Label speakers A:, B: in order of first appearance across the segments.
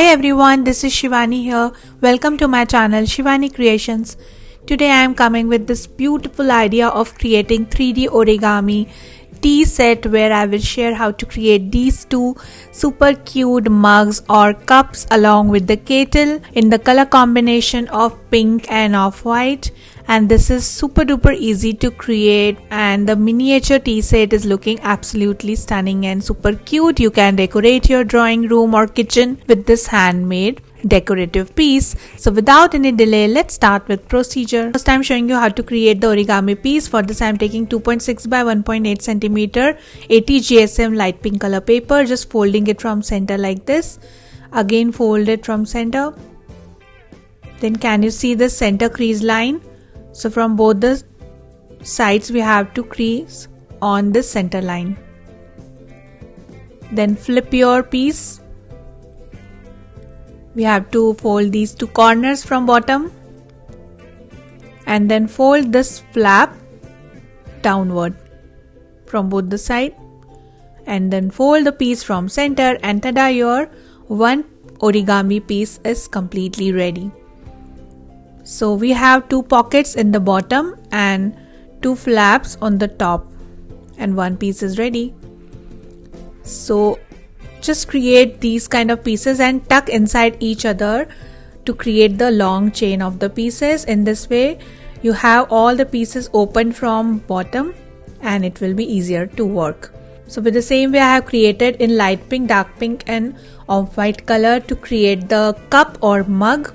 A: Hi everyone, this is Shivani here. Welcome to my channel Shivani Creations. Today I am coming with this beautiful idea of creating 3D origami tea set where I will share how to create these two super cute mugs or cups along with the kettle in the color combination of pink and off-white. And this is super duper easy to create, and the miniature tea set is looking absolutely stunning and super cute. You can decorate your drawing room or kitchen with this handmade decorative piece. So without any delay, let's start with procedure. First I'm showing you how to create the origami piece. For this I'm taking 2.6 by 1.8 centimeter 80 GSM light pink color paper, just folding it from center like this. Again fold it from center. Then can you see the center crease line? So from both the sides we have to crease on this center line. Then flip your piece. We have to fold these two corners from bottom and then fold this flap downward from both the side and then fold the piece from center, and tada, your one origami piece is completely ready. So we have two pockets in the bottom and two flaps on the top, and one piece is ready. So just create these kind of pieces and tuck inside each other to create the long chain of the pieces. In this way you have all the pieces open from bottom and it will be easier to work. So with the same way I have created in light pink, dark pink and off-white color to create the cup or mug.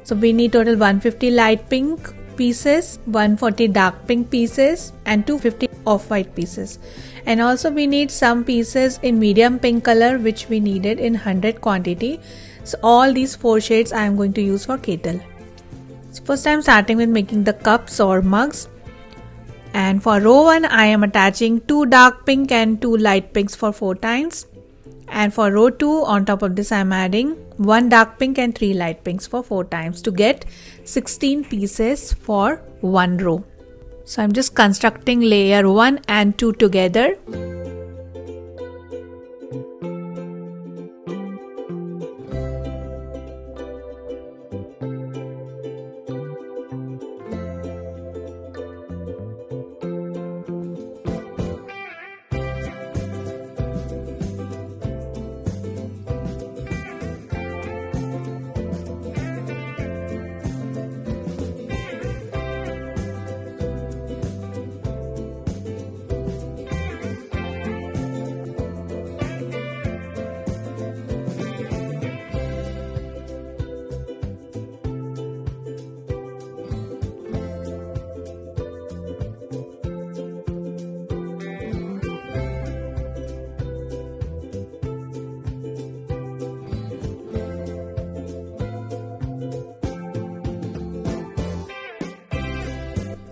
A: So we need total 150 light pink pieces, 140 dark pink pieces and 250 off-white pieces. And also we need some pieces in medium pink color which we needed in 100 quantity. So all these four shades I am going to use for kettle. So first I am starting with making the cups or mugs. And for row 1 I am attaching 2 dark pink and 2 light pinks for 4 times. And for row 2 on top of this I am adding 1 dark pink and 3 light pinks for 4 times to get 16 pieces for one row. So I'm just constructing layer 1 and 2 together.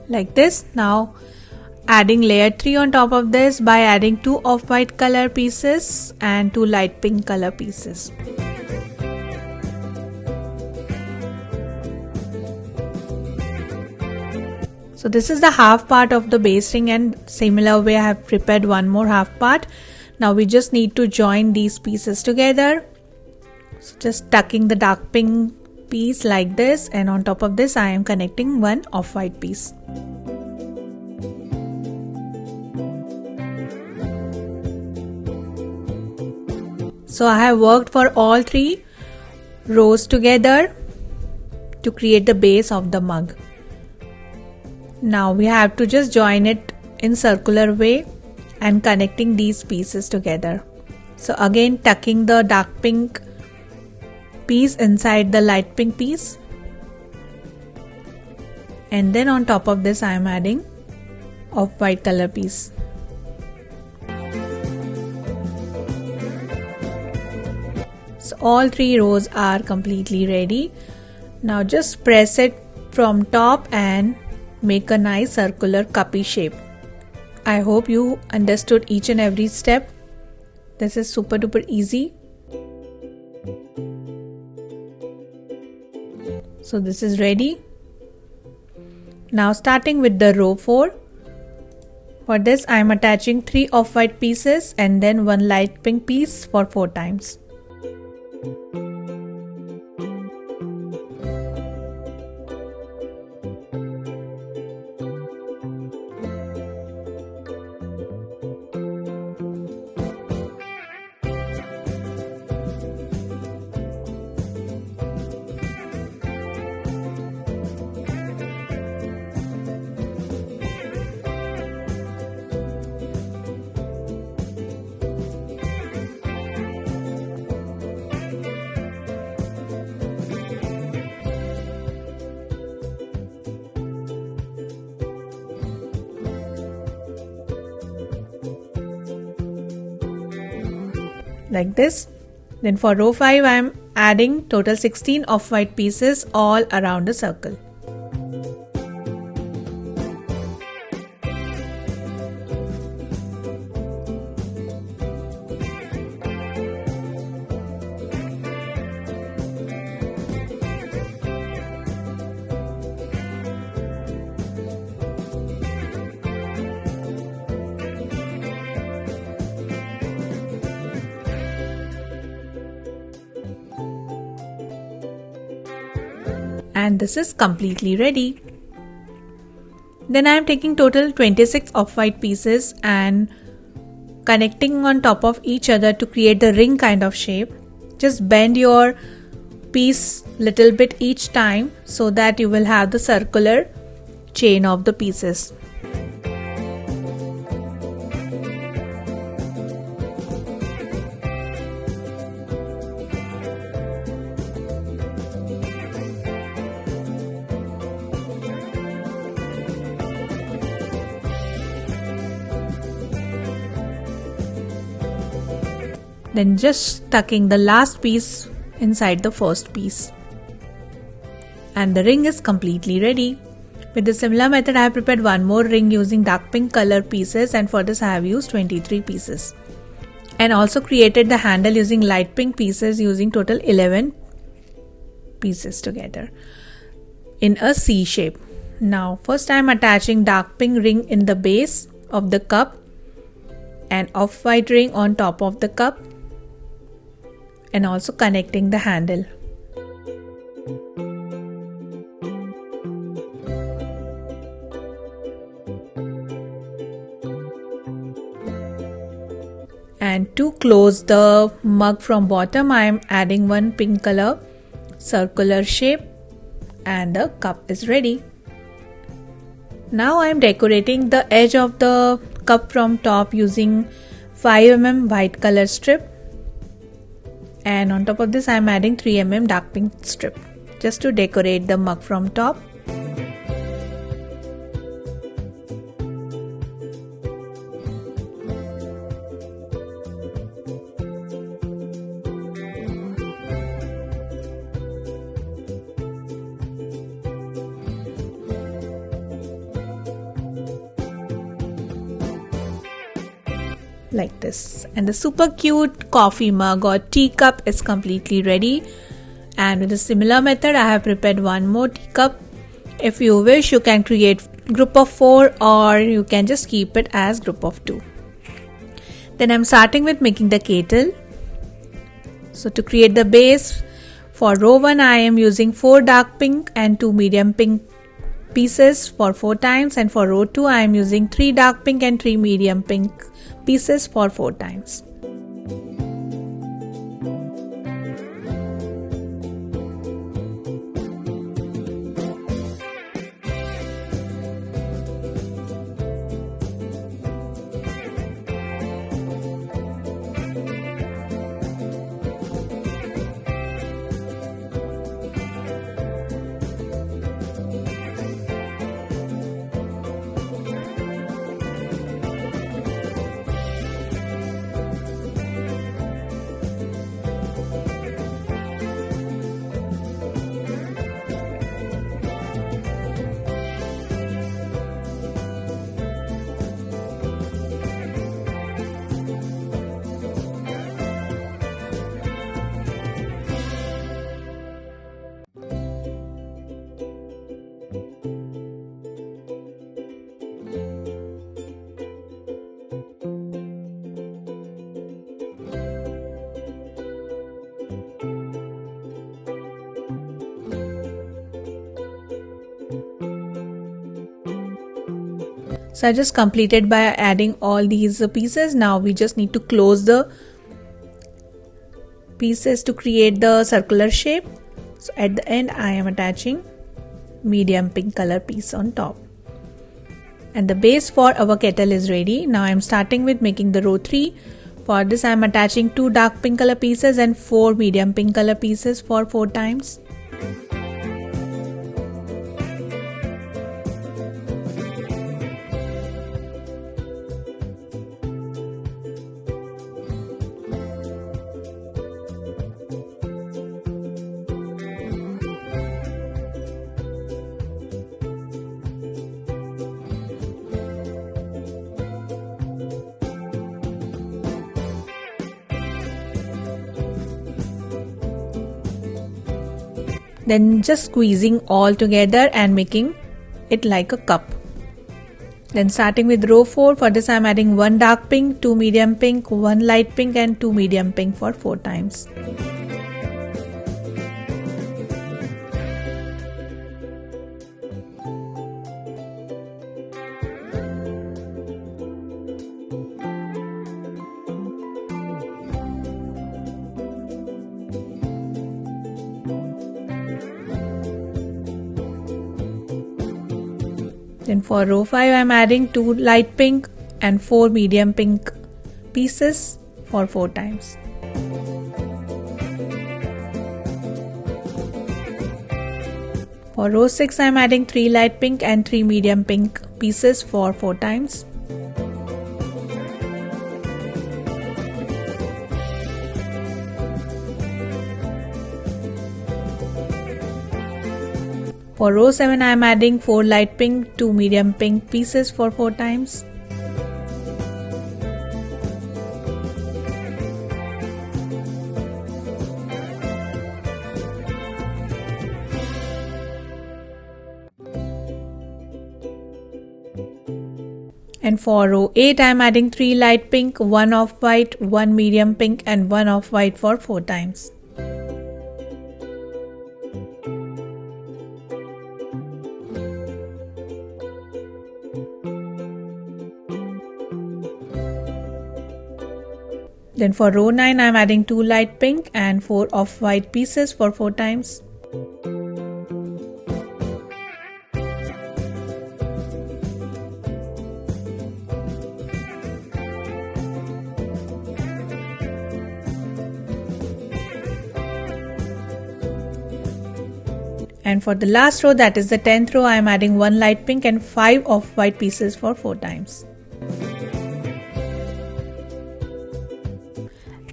A: Like this. Now adding layer 3 on top of this by adding 2 off-white color pieces and 2 light pink color pieces. So this is the half part of the base ring, and similar way I have prepared one more half part. Now we just need to join these pieces together. So just tucking the dark pink piece like this, and on top of this I am connecting one off-white piece. So I have worked for all 3 rows together to create the base of the mug. Now we have to just join it in circular way and connecting these pieces together. So again tucking the dark pink piece inside the light pink piece, and then on top of this I am adding off-white color piece. So all 3 rows are completely ready. Now just press it from top and make a nice circular cuppy shape. I hope you understood each and every step. This is super duper easy. So this is ready. Now starting with the row 4. For this I am attaching 3 off-white pieces and then 1 light pink piece for 4 times. like this. Then for row 5 I am adding total 16 off-white pieces all around the circle. And this is completely ready. Then I am taking total 26 off-white pieces and connecting on top of each other to create the ring kind of shape. Just bend your piece little bit each time so that you will have the circular chain of the pieces. Then just tucking the last piece inside the first piece. And the ring is completely ready. With the similar method I have prepared one more ring using dark pink color pieces, and for this I have used 23 pieces. And also created the handle using light pink pieces using total 11 pieces together in a C shape. Now first I am attaching dark pink ring in the base of the cup and off-white ring on top of the cup, and also connecting the handle. And to close the mug from bottom I am adding one pink color circular shape, and the cup is ready. Now I am decorating the edge of the cup from top using 5 mm white color strip, and on top of this I am adding 3 mm dark pink strip just to decorate the mug from top. Like this, and the super cute coffee mug or teacup is completely ready. And with a similar method I have prepared one more teacup. If you wish you can create group of 4 or you can just keep it as group of 2. Then I'm starting with making the kettle. So to create the base for row 1 I am using 4 dark pink and 2 medium pink pieces for 4 times, and for row 2 I am using 3 dark pink and 3 medium pink pieces for 4 times. So I just completed by adding all these pieces. Now we just need to close the pieces to create the circular shape. So at the end I am attaching medium pink color piece on top. And the base for our kettle is ready. Now I am starting with making the row 3. For this I am attaching 2 dark pink color pieces and 4 medium pink color pieces for 4 times. Then just squeezing all together and making it like a cup. Then starting with row 4, for this I am adding 1 dark pink, 2 medium pink, 1 light pink and 2 medium pink for 4 times. Then for row 5 I am adding 2 light pink and 4 medium pink pieces for 4 times. For row 6 I am adding 3 light pink and 3 medium pink pieces for 4 times. For row 7 I am adding 4 light pink, 2 medium pink pieces for 4 times. And for row 8 I am adding 3 light pink, 1 off-white, 1 medium pink and 1 off-white for 4 times. Then for row 9 I am adding 2 light pink and 4 off-white pieces for 4 times. And for the last row, that is the 10th row, I am adding 1 light pink and 5 off-white pieces for 4 times.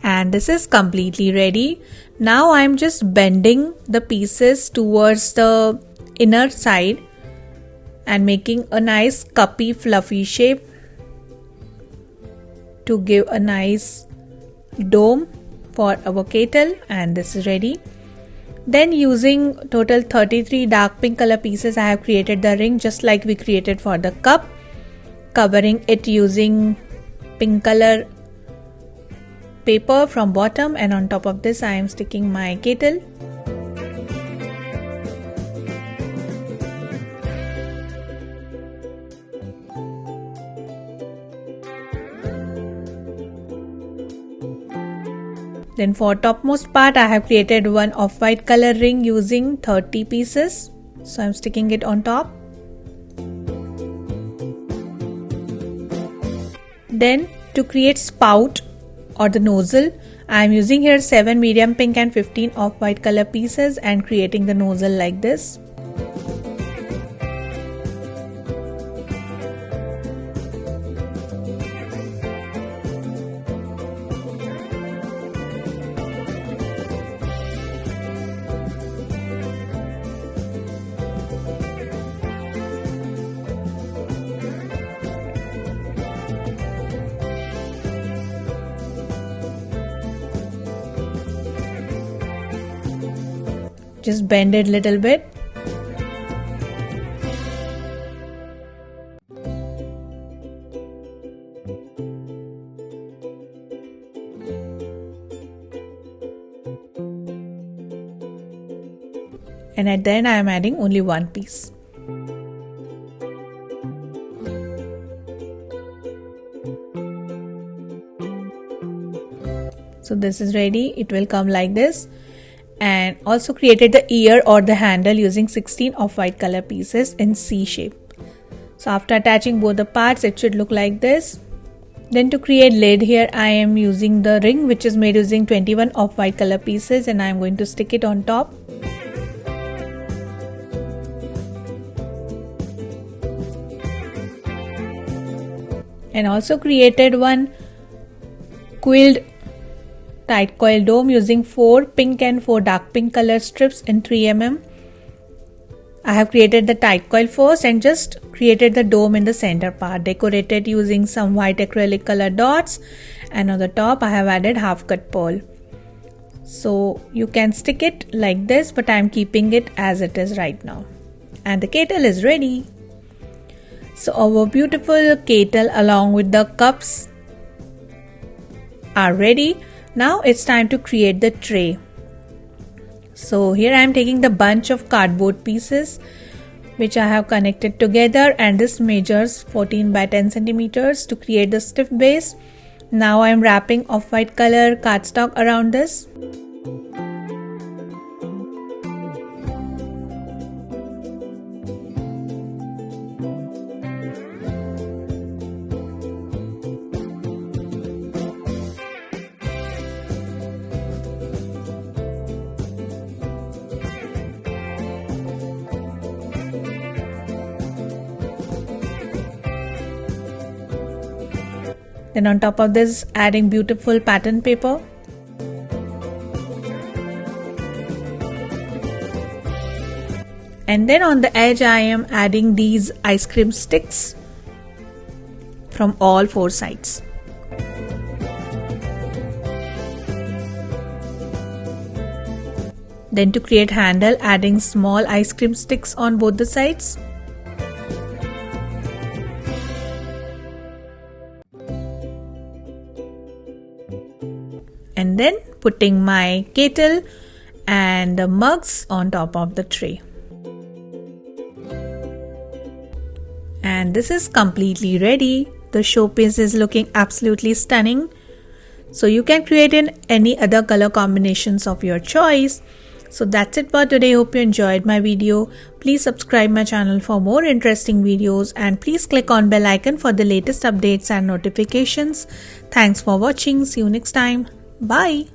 A: And this is completely ready. Now I am just bending the pieces towards the inner side and making a nice cuppy fluffy shape to give a nice dome for our kettle, and this is ready. Then using total 33 dark pink color pieces, I have created the ring just like we created for the cup, covering it using pink color paper from bottom, and on top of this I am sticking my kettle. Then for topmost part I have created one off-white color ring using 30 pieces. So I am sticking it on top. Then to create spout or the nozzle, I am using here 7 medium pink and 15 off-white color pieces and creating the nozzle like this. Just bend it a little bit. And at the end I am adding only one piece. So this is ready. It will come like this. And also created the ear or the handle using 16 off-white color pieces in C shape. So after attaching both the parts, it should look like this. Then to create lid, here I am using the ring which is made using 21 off-white color pieces, and I am going to stick it on top. And also created one quilled tight coil dome using 4 pink and 4 dark pink color strips in 3 mm. I have created the tight coil first and just created the dome in the center part, decorated using some white acrylic color dots, and on the top I have added half cut pearl. So you can stick it like this, but I'm keeping it as it is right now. And the kettle is ready. So our beautiful kettle along with the cups are ready. Now it's time to create the tray. So here I am taking the bunch of cardboard pieces which I have connected together, and this measures 14 by 10 centimeters to create the stiff base. Now I am wrapping off-white color cardstock around this. Then on top of this, adding beautiful pattern paper. And then on the edge I am adding these ice cream sticks from all four sides. Then to create handle, adding small ice cream sticks on both the sides. And then putting my kettle and the mugs on top of the tray. And this is completely ready. The showpiece is looking absolutely stunning. So you can create in any other color combinations of your choice. So that's it for today. Hope you enjoyed my video. Please subscribe my channel for more interesting videos, and please click on bell icon for the latest updates and notifications. Thanks for watching. See you next time. Bye.